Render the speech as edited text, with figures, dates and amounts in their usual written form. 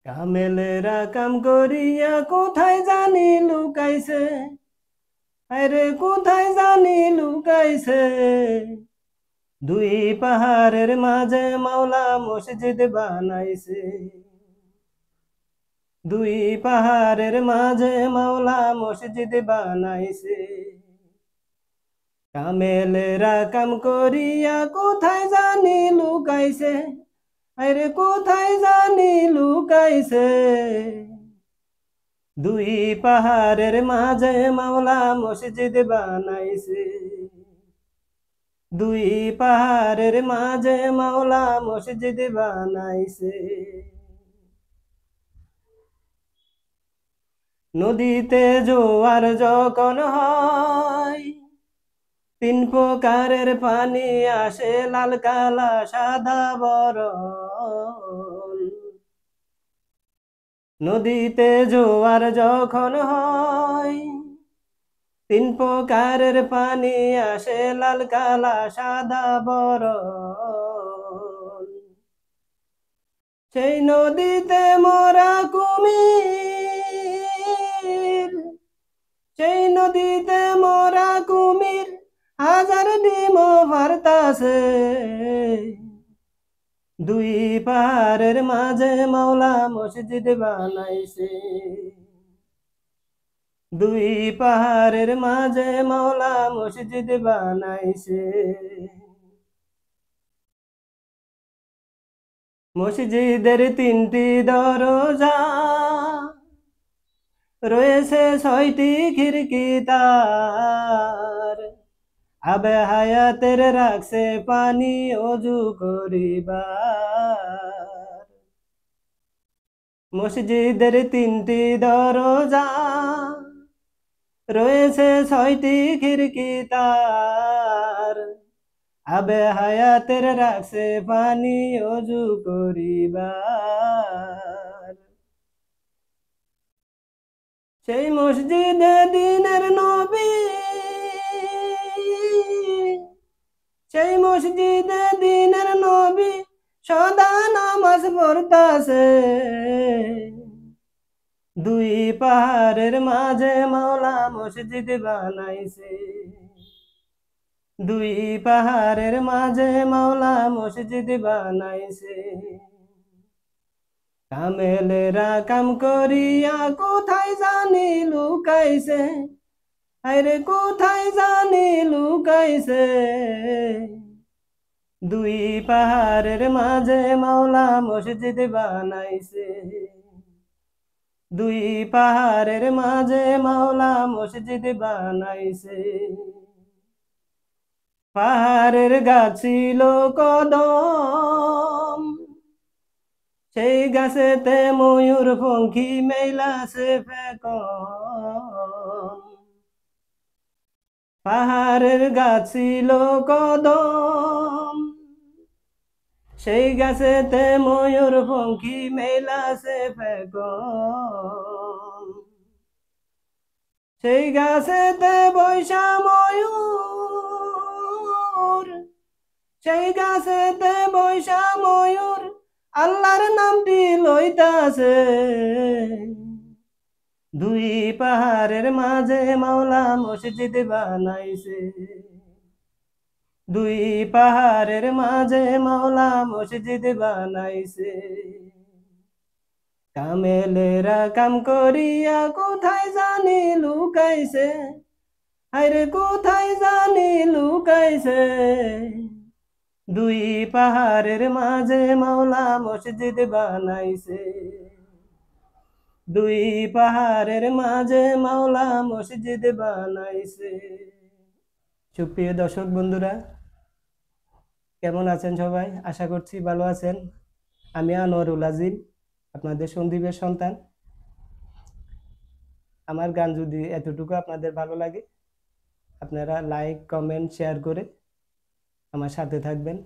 কামেলেরা কাম করিয়া কোথায় জানি লুকাইছে, আরে কোথায় জানি লুকাইছে। দুই পাহাড়ের মাঝে মাওলা মসজিদ বানাইছে। দুই পাহাড়ের মাঝে মাওলা মসজিদ বানাইছে। কামেলেরা কাম করিয়া কোথায় জানি লুকাইছে, আরে কোথায় জানি লুকাইছে। দুই পাহাড়ের মাঝে মাওলা মসজিদ বানাইছে। দুই পাহাড়ের মাঝে মাওলা মসজিদ বানাইছে। নদীতে জোয়ার যখন হয়, তিন প্রকারের পানি আসে, লাল কালা সাদা বরণ। নদীতে জোয়ার যখন হয়, তিন প্রকারের পানি আসে, লাল কালা সাদা বরণ। সেই নদীতে মরা কুমির, সেই নদীতে মরা কুমির হাজার ডিম ভারতাছে। দুই পাহাড়ের মাঝে মাওলা মসজিদ বানাইছে। দুই পাহাড়ের মাঝে মাওলা মসজিদ বানাইছে। মসজিদের তিনটি দরজা, রয়েছে 6টি খিড়কি তার। আবে হায়াতের রাখছে পানি অজু করিবার। মসজিদের তিনটি দরজা, রয়েছে 6টি খিড়কি তার। আবে হায়াতের রাখছে পানি অজু করিবার। সেই মসজিদে দিনের নবী, সেই মসজিদে দিনের নবী সদা নামাজ পড়তাছে। দুই পাহাড়ের মাঝে মাওলা মসজিদ বানাইছে। দুই পাহাড়ের মাঝে মাওলা মসজিদ বানাইছে। কামেলেরা কাম করিয়া কোথায় জানি লুকাইছে, আরে কোথায় জানি লুকাইছে। দুই পাহাড়ের মাঝে মাওলা মসজিদ বানাইছে। দুই পাহাড়ের মাঝে মাওলা মসজিদ বানাইছে। পাহাড়ের গাছ ছিল কদম, সেই গাছেতে ময়ূর পঙ্খী মেলাছে ফেকন। পাহাড়ের গাছ ছিল কদম, সেই গাছেতে ময়ূর পঙ্খী মেলাছে ফেকন। সেই গাছেতে বৈশা ময়ূর, সেই গাছেতে বৈশা ময়ূর আল্লাহর নামটি লইতাছে। দুই পাহাড়ের মাঝে মাওলা মসজিদ বানাইছে। দুই পাহাড়ের মাঝে মাওলা মসজিদ বানাইছে। কামেলেরা কাম করিয়া কোথায় জানি লুকাইছে, আরে কোথায় জানি লুকাইছে। দুই পাহাড়ের মাঝে মাওলা মসজিদ বানাইছে। দুই পাহাড়ের মাঝে মাওলা মসজিদ বানাইছে। সুপ্রিয় দর্শক বন্ধুরা, কেমন আছেন সবাই? আশা করছি ভালো আছেন। আমি আনোয়ারুল আজিম, আপনাদের সন্দীপের সন্তান। আমার গান যদি এতটুকু আপনাদের ভালো লাগে, আপনারা লাইক কমেন্ট শেয়ার করে আমার সাথে থাকবেন।